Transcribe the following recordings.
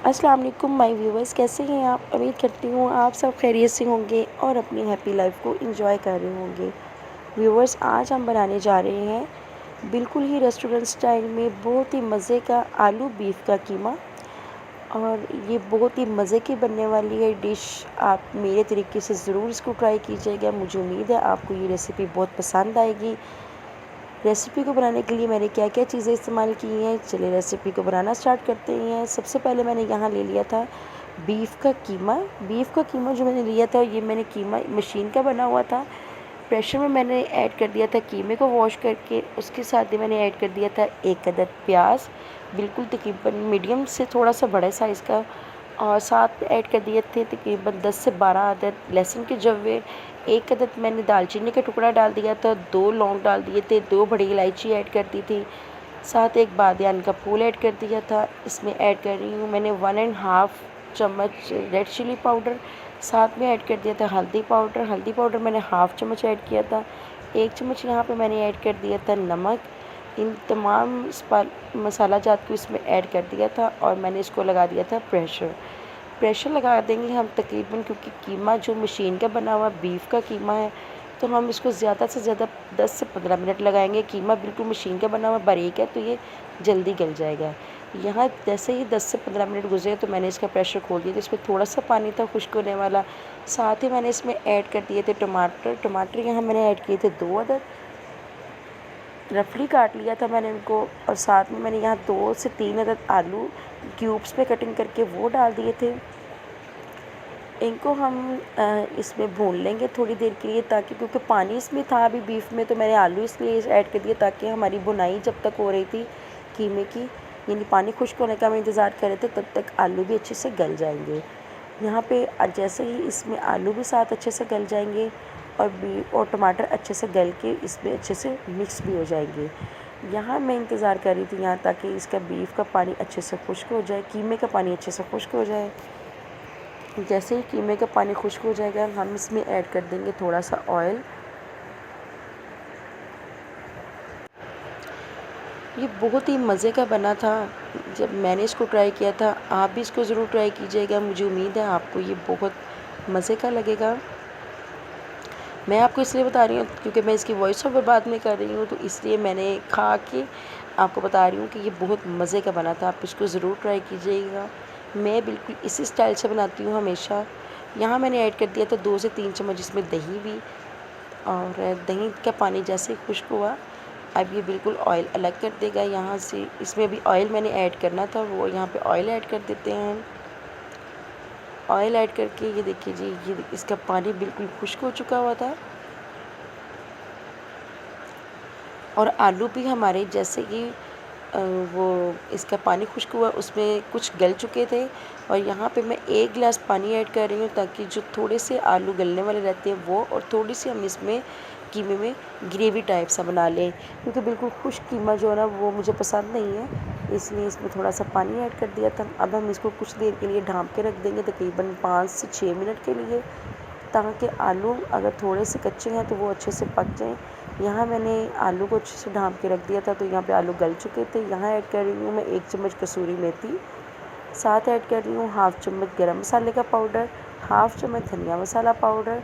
अस्सलाम वालेकुम my viewers, कैसे हैं आप। उम्मीद करती हूँ आप सब खैरियत से होंगे और अपनी हैप्पी लाइफ को एंजॉय कर रहे होंगे। व्यूवर्स, आज हम बनाने जा रहे हैं बिल्कुल ही रेस्टोरेंट स्टाइल में बहुत ही मज़े का आलू बीफ का कीमा। और ये बहुत ही मज़े की बनने वाली है डिश। आप मेरे तरीके से ज़रूर इसको ट्राई कीजिएगा। मुझे उम्मीद है आपको ये रेसिपी बहुत पसंद आएगी। रेसिपी को बनाने के लिए मैंने क्या क्या चीज़ें इस्तेमाल की हैं, चलिए रेसिपी को बनाना स्टार्ट करते हैं। सबसे पहले मैंने यहाँ ले लिया था बीफ का कीमा। बीफ का कीमा जो मैंने लिया था, ये मैंने कीमा मशीन का बना हुआ था। प्रेशर में मैंने ऐड कर दिया था कीमे को वॉश करके। उसके साथ ही मैंने ऐड कर दिया था एक अदद प्याज, बिल्कुल तकरीबन मीडियम से थोड़ा सा बड़े साइज़ का। और साथ में ऐड कर दिए थे तकरीबन 10 से 12 अदद लहसुन के जवे। एक अदद मैंने दालचीनी का टुकड़ा डाल दिया था, 2 लौंग डाल दिए थे, 2 बड़ी इलायची ऐड कर दी थी, साथ एक बादियान का फूल ऐड कर दिया था। इसमें ऐड कर रही हूँ मैंने 1.5 चम्मच रेड चिली पाउडर। साथ में ऐड कर दिया था हल्दी पाउडर। हल्दी पाउडर मैंने हाफ़ चम्मच ऐड किया था। 1 चम्मच यहाँ पे मैंने ऐड कर दिया था नमक। इन तमाम मसाला जात को इसमें ऐड कर दिया था और मैंने इसको लगा दिया था प्रेशर लगा देंगे हम तकरीबन, क्योंकि कीमा जो मशीन का बना हुआ बीफ का कीमा है, तो हम इसको ज़्यादा से ज़्यादा 10 से 15 मिनट लगाएंगे। कीमा बिल्कुल मशीन का बना हुआ बारीक है, तो ये जल्दी गल जाएगा। यहाँ जैसे ही 10 से 15 मिनट गुजरे तो मैंने इसका प्रेशर खोल दिया। तो इसमें थोड़ा सा पानी था खुश्क होने वाला। साथ ही मैंने इसमें ऐड कर दिए थे टमाटर यहाँ मैंने ऐड किए थे 2 अदद, रफली काट लिया था मैंने उनको। और साथ में मैंने यहाँ 2 से 3 अदद आलू क्यूब्स में कटिंग करके वो डाल दिए थे। इनको हम इसमें भून लेंगे थोड़ी देर के लिए, ताकि क्योंकि पानी इसमें था अभी बीफ में, तो मैंने आलू इसलिए ऐड कर दिया ताकि हमारी भुनाई जब तक हो रही थी कीमे की, यानी पानी खुश्क होने का हम इंतज़ार कर रहे थे, तब तक आलू भी अच्छे से गल जाएंगे। यहाँ पे जैसे ही इसमें आलू भी साथ अच्छे से गल जाएंगे और टमाटर अच्छे से गल के इसमें अच्छे से मिक्स भी हो जाएंगे। यहाँ मैं इंतज़ार कर रही थी यहाँ ताकि इसका बीफ का पानी अच्छे से खुश्क हो जाए, कीमे का पानी अच्छे से खुश्क हो जाए। जैसे ही कीमे का पानी खुश्क हो जाएगा, हम इसमें ऐड कर देंगे थोड़ा सा ऑयल। ये बहुत ही मज़े का बना था। जब मैंने इसको ट्राई किया था, आप भी इसको ज़रूर ट्राई कीजिएगा। मुझे उम्मीद है आपको ये बहुत मज़े का लगेगा। मैं आपको इसलिए बता रही हूँ क्योंकि मैं इसकी वॉइस ओवर बाद में कर रही हूँ, तो इसलिए मैंने खा के आपको बता रही हूँ कि ये बहुत मज़े का बना था। आप इसको ज़रूर ट्राई कीजिएगा। मैं बिल्कुल इसी स्टाइल से बनाती हूँ हमेशा। यहाँ मैंने ऐड कर दिया था 2 से 3 चम्मच इसमें दही भी। और दही का पानी जैसे खुश्क हुआ, अब ये बिल्कुल ऑयल अलग कर देगा यहाँ से। इसमें भी ऑयल मैंने ऐड करना था, वो यहाँ पे ऑयल ऐड कर देते हैं। ऑयल ऐड करके ये देखिए जी, ये इसका पानी बिल्कुल खुश्क हो चुका हुआ था। और आलू भी हमारे जैसे कि वो इसका पानी खुश्क हुआ उसमें कुछ गल चुके थे। और यहाँ पे मैं 1 गिलास पानी ऐड कर रही हूँ ताकि जो थोड़े से आलू गलने वाले रहते हैं वो, और थोड़ी सी हम इसमें कीमे में ग्रेवी टाइप सा बना लें, क्योंकि बिल्कुल खुश्क कीमा जो है ना वो मुझे पसंद नहीं है, इसलिए इसमें थोड़ा सा पानी ऐड कर दिया था। अब हम इसको कुछ देर के लिए ढाँप के रख देंगे, तकरीबन 5 से 6 मिनट के लिए, ताकि आलू अगर थोड़े से कच्चे हैं तो वो अच्छे से पक जाएं। यहाँ मैंने आलू को अच्छे से ढाँप के रख दिया था, तो यहाँ पे आलू गल चुके थे। यहाँ ऐड कर रही हूँ मैं 1 चम्मच कसूरी मेथी। साथ ऐड कर रही हूँ हाफ़ चम्मच गरम मसाले का पाउडर, हाफ़ चम्मच धनिया मसाला पाउडर।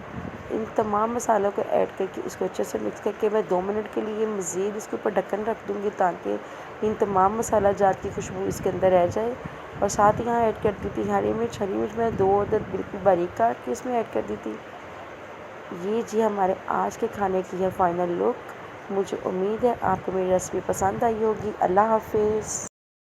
इन तमाम मसालों को ऐड करके इसको अच्छे से मिक्स करके मैं 2 मिनट के लिए मज़ीद इसके ऊपर ढक्कन रख दूँगी, ताकि इन तमाम मसाला जात की खुशबू इसके अंदर रह जाए। और साथ ही यहाँ ऐड कर दी थी हरी मिर्च मैं 2 अदद बिल्कुल बारीक काट के इसमें ऐड कर दी थी। ये जी हमारे आज के खाने की है फ़ाइनल लुक। मुझे उम्मीद है आपको मेरी रेसिपी पसंद आई होगी। अल्लाह हाफ़िज़।